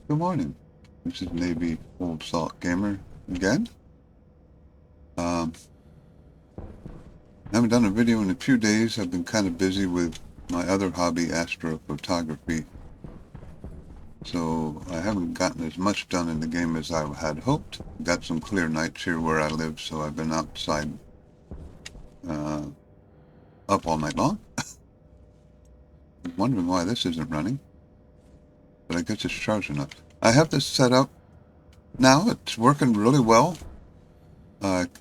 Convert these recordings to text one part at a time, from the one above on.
Good morning. This is Navy Old Salt Gamer again. I haven't done a video in a few days. I've been kind of busy with my other hobby, astrophotography. So I haven't gotten as much done in the game as I had hoped. Got some clear nights here where I live, so I've been outside uh, up all night long. I'm wondering why this isn't running, but I guess it's charging up. I have this set up now. It's working really well.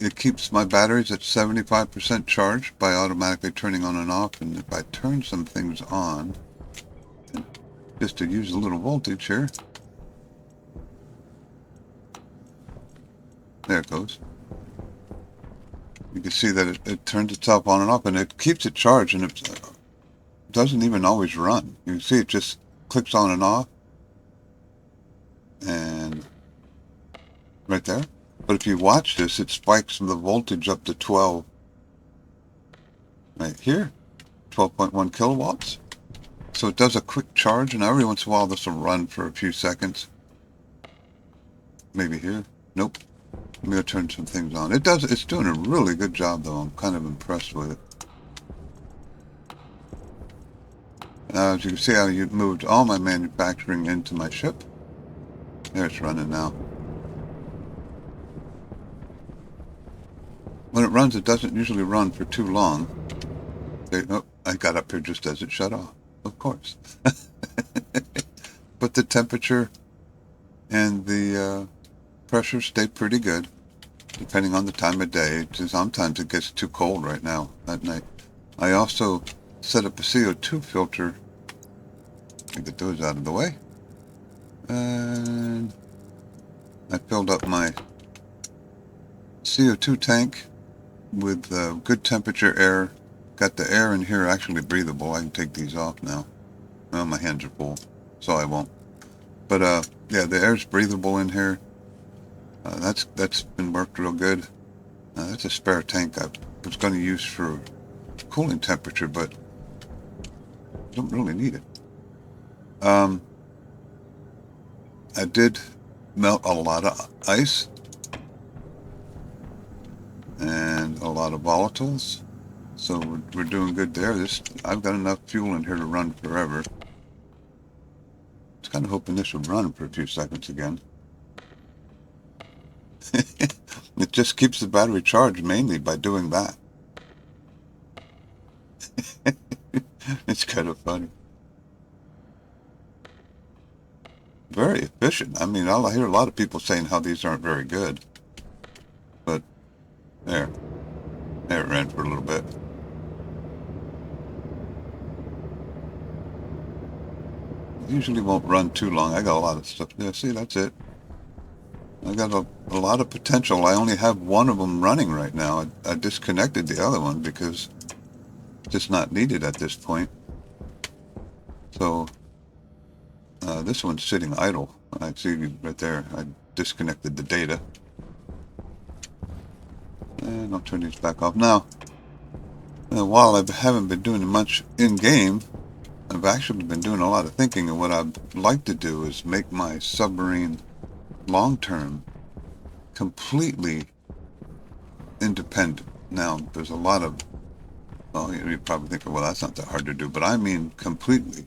It keeps my batteries at 75% charged by automatically turning on and off. And if I turn some things on, just to use a little voltage here, there it goes. You can see that it turns itself on and off, and it keeps it charged, and it doesn't even always run. You can see it just clicks on and off, and right there. But if you watch this, it spikes the voltage up to 12. Right here, 12.1 kilowatts. So it does a quick charge, and every once in a while this will run for a few seconds. Maybe here. Nope. I'm going to turn some things on. It's doing a really good job, though. I'm kind of impressed with it. As you can see, I moved all my manufacturing into my ship. There, it's running now. When it runs, it doesn't usually run for too long. Oh, I got up here just as it shut off. Of course. But the temperature and the pressure stay pretty good, depending on the time of day. Sometimes it gets too cold right now at night. I also set up a CO2 filter. Get those out of the way. And I filled up my CO2 tank with good temperature air. Got the air in here actually breathable. I can take these off now. Well, my hands are full, so I won't. But yeah, the air's breathable in here. That's been worked real good. That's a spare tank I was going to use for cooling temperature, but don't really need it. I did melt a lot of ice and a lot of volatiles, so we're doing good there. I've got enough fuel in here to run forever. I was kind of hoping this would run for a few seconds again. It just keeps the battery charged mainly by doing that. It's kind of funny. Very efficient. I mean, I hear a lot of people saying how these aren't very good. But there it ran for a little bit. Usually won't run too long. I got a lot of stuff there. See, that's it. I got a lot of potential. I only have one of them running right now. I disconnected the other one because it's just not needed at this point. So this one's sitting idle. I see right there. I disconnected the data. And I'll turn these back off. Now, while I haven't been doing much in-game, I've actually been doing a lot of thinking, and what I'd like to do is make my submarine long-term completely independent. Now, there's a lot of, well, you're probably thinking, well, that's not that hard to do, but I mean completely.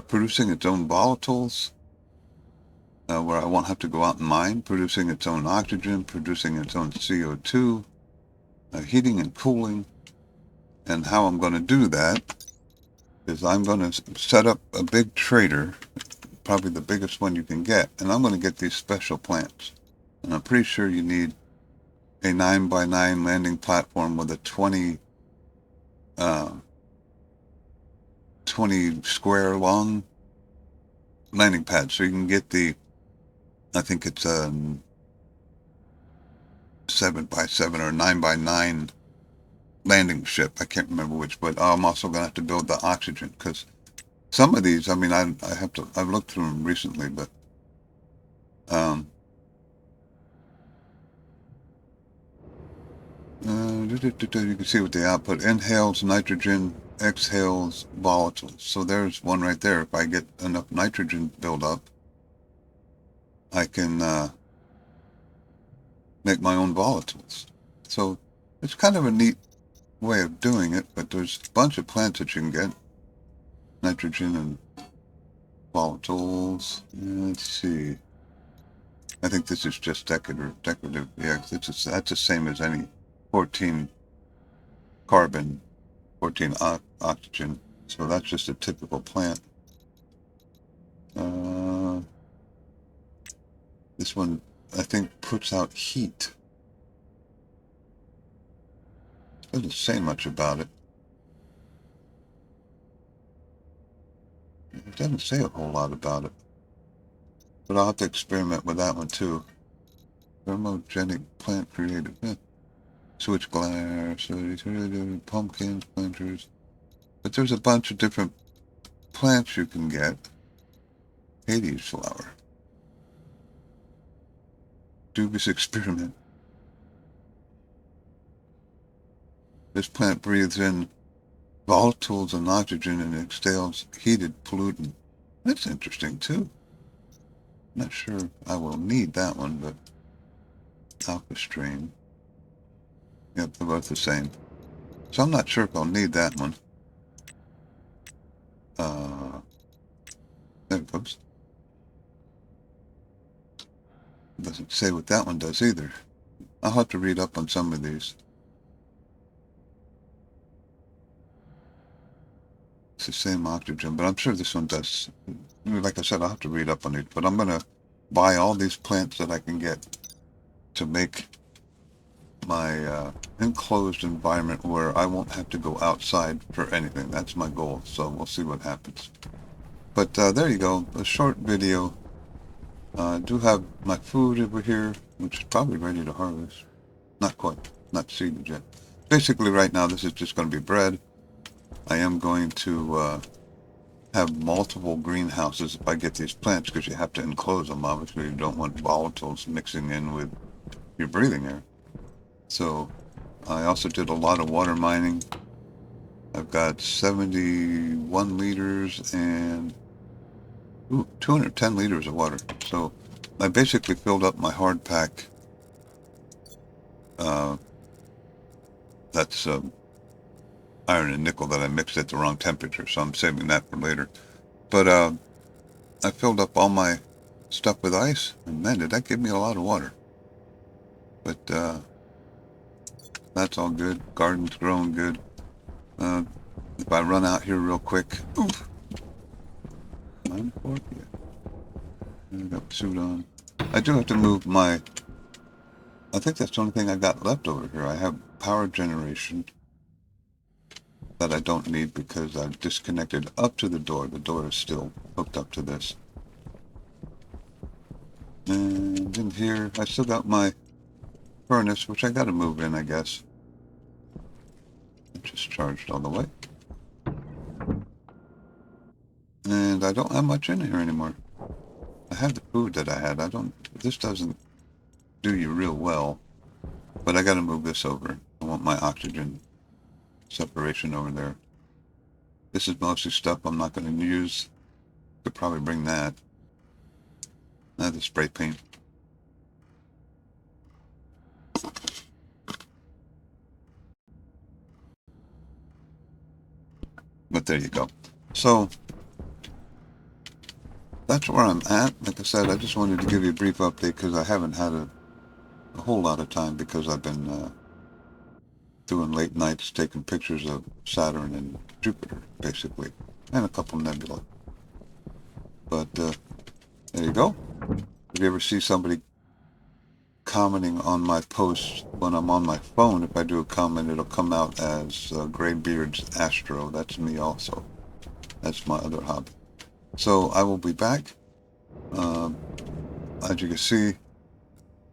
Producing its own volatiles, where I won't have to go out and mine, producing its own oxygen, producing its own CO2, heating and cooling. And how I'm going to do that is I'm going to set up a big trader, probably the biggest one you can get, and I'm going to get these special plants. And I'm pretty sure you need a 9x9 landing platform with a 20 square long landing pad. So you can get I think it's a 7x7 or 9x9 landing ship. I can't remember which, but I'm also going to have to build the oxygen because some of these, I mean, I've looked through them recently, but you can see what the output inhales nitrogen, exhales volatiles. So there's one right there. If I get enough nitrogen build up, I can make my own volatiles. So it's kind of a neat way of doing it, but there's a bunch of plants that you can get. Nitrogen and volatiles. Let's see. I think this is just decorative. Yeah, that's the same as any 14 carbon, 14 oxygen. So that's just a typical plant. This one, I think, puts out heat. Doesn't say much about it. It doesn't say a whole lot about it. But I'll have to experiment with that one too. Thermogenic plant created. Switch glass, pumpkins, planters. But there's a bunch of different plants you can get. Hades flower. Dubious experiment. This plant breathes in volatiles and oxygen and exhales heated pollutant. That's interesting too. Not sure I will need that one, but alpha strain. Yep, they're both the same. So I'm not sure if I'll need that one. There it goes. Doesn't say what that one does either. I'll have to read up on some of these. It's the same oxygen, but I'm sure this one does. Like I said, I'll have to read up on it. But I'm going to buy all these plants that I can get to make my enclosed environment where I won't have to go outside for anything. That's my goal. So we'll see what happens. But there you go. A short video. I do have my food over here, which is probably ready to harvest. Not quite. Not seeded yet. Basically, right now, this is just going to be bread. I am going to have multiple greenhouses if I get these plants, because you have to enclose them. Obviously, you don't want volatiles mixing in with your breathing air. So I also did a lot of water mining. I've got 71 liters and 210 liters of water. So I basically filled up my hard pack. That's iron and nickel that I mixed at the wrong temperature, so I'm saving that for later. But I filled up all my stuff with ice, and man, did that give me a lot of water. But that's all good. Garden's growing good. If I run out here real quick, oof. Mine fork, yeah. I got the suit on. I do have to move my. I think that's the only thing I got left over here. I have power generation that I don't need because I've disconnected up to the door. The door is still hooked up to this. And in here, I still got my furnace, which I got to move in, I guess. Just charged all the way. And I don't have much in here anymore. I have the food that I had. This doesn't do you real well, but I got to move this over. I want my oxygen separation over there. This is mostly stuff I'm not going to use. Could probably bring that. The spray paint. But there you go. So that's where I'm at. Like I said, I just wanted to give you a brief update because I haven't had a whole lot of time because I've been doing late nights taking pictures of Saturn and Jupiter, basically, and a couple nebula. But there you go. If you ever see somebody commenting on my posts when I'm on my phone, if I do a comment, it'll come out as Graybeard's Astro. That's me also. That's my other hobby. So I will be back. As you can see,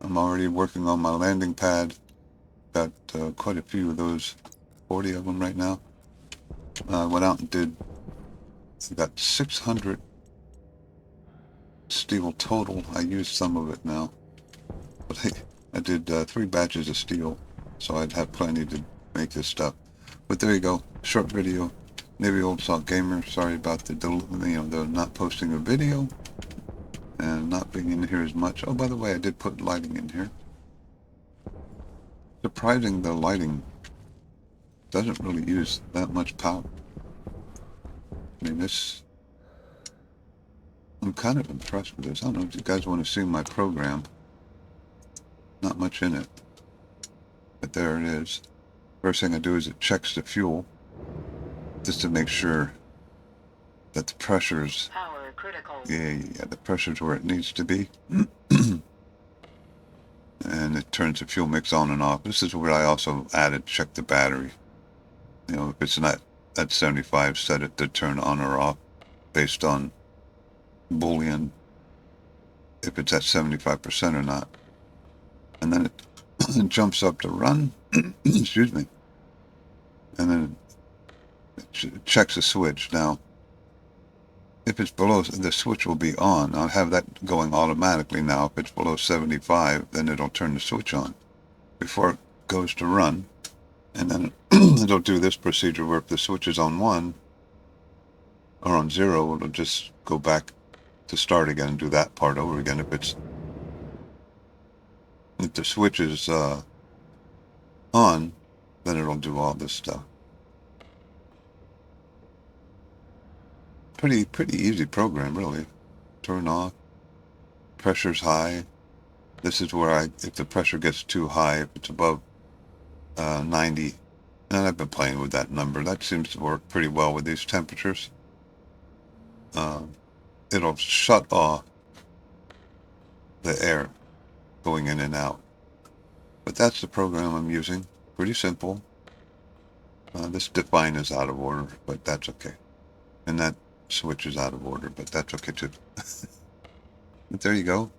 I'm already working on my landing pad. Got quite a few of those, 40 of them right now. I went out and did, I got 600 steel total. I used some of it now. But I did 3 batches of steel, so I'd have plenty to make this stuff. But there you go, short video. Maybe Old Salt Gamer. Sorry about the not posting a video. and not being in here as much. Oh, by the way, I did put lighting in here. Surprising, the lighting doesn't really use that much power. I mean, I'm kind of impressed with this. I don't know if you guys want to see my program. Not much in it, but there it is. First thing I do is it checks the fuel, just to make sure that the pressure's Power critical. yeah, the pressure's where it needs to be. And it turns the fuel mix on and off. This is where I also added check the battery. You know, if it's not at 75, set it to turn on or off based on Boolean, if it's at 75% or not. And then it jumps up to run, excuse me, and then it checks the switch. Now, if it's below, the switch will be on. I'll have that going automatically now. If it's below 75, then it'll turn the switch on before it goes to run. And then it'll do this procedure where if the switch is on 1 or on 0, it'll just go back to start again and do that part over again. If the switch is on, then it'll do all this stuff. Pretty easy program, really. Turn off. Pressure's high. This is where if the pressure gets too high, if it's above 90, and I've been playing with that number. That seems to work pretty well with these temperatures. It'll shut off the air going in and out. But that's the program I'm using. Pretty simple. This define is out of order, but that's okay. And that switch is out of order, but that's okay too. But there you go.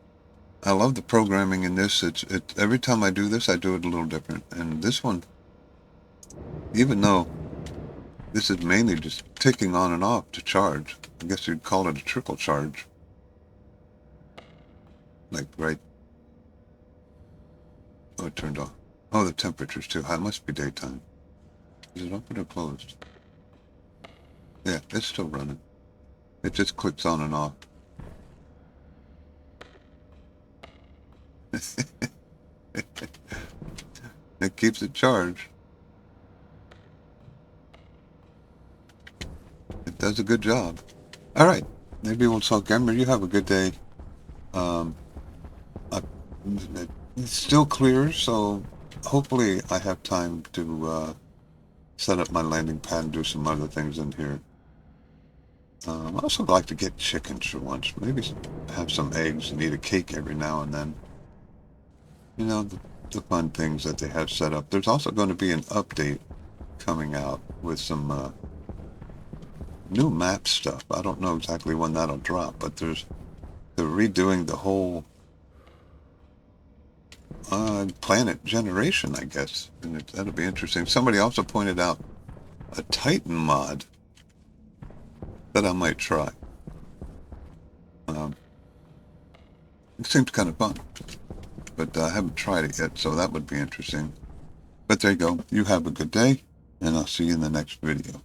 I love the programming in this. It's every time I do this, I do it a little different. And this one, even though this is mainly just ticking on and off to charge, I guess you'd call it a trickle charge. Like right. Oh, it turned off. Oh, the temperature's too high. It must be daytime. Is it open or closed? Yeah, it's still running. It just clicks on and off. It keeps it charged. It does a good job. All right. Maybe we'll talk. Gamber, you have a good day. It's still clear, so hopefully I have time to set up my landing pad and do some other things in here. I also like to get chickens for once. Maybe have some eggs and eat a cake every now and then. You know, the fun things that they have set up. There's also going to be an update coming out with some new map stuff. I don't know exactly when that'll drop, but they're redoing the whole planet generation, I guess. And that'll be interesting. Somebody also pointed out a Titan mod that I might try. It seems kind of fun, but I haven't tried it yet, so that would be interesting. But there you go. You have a good day, and I'll see you in the next video.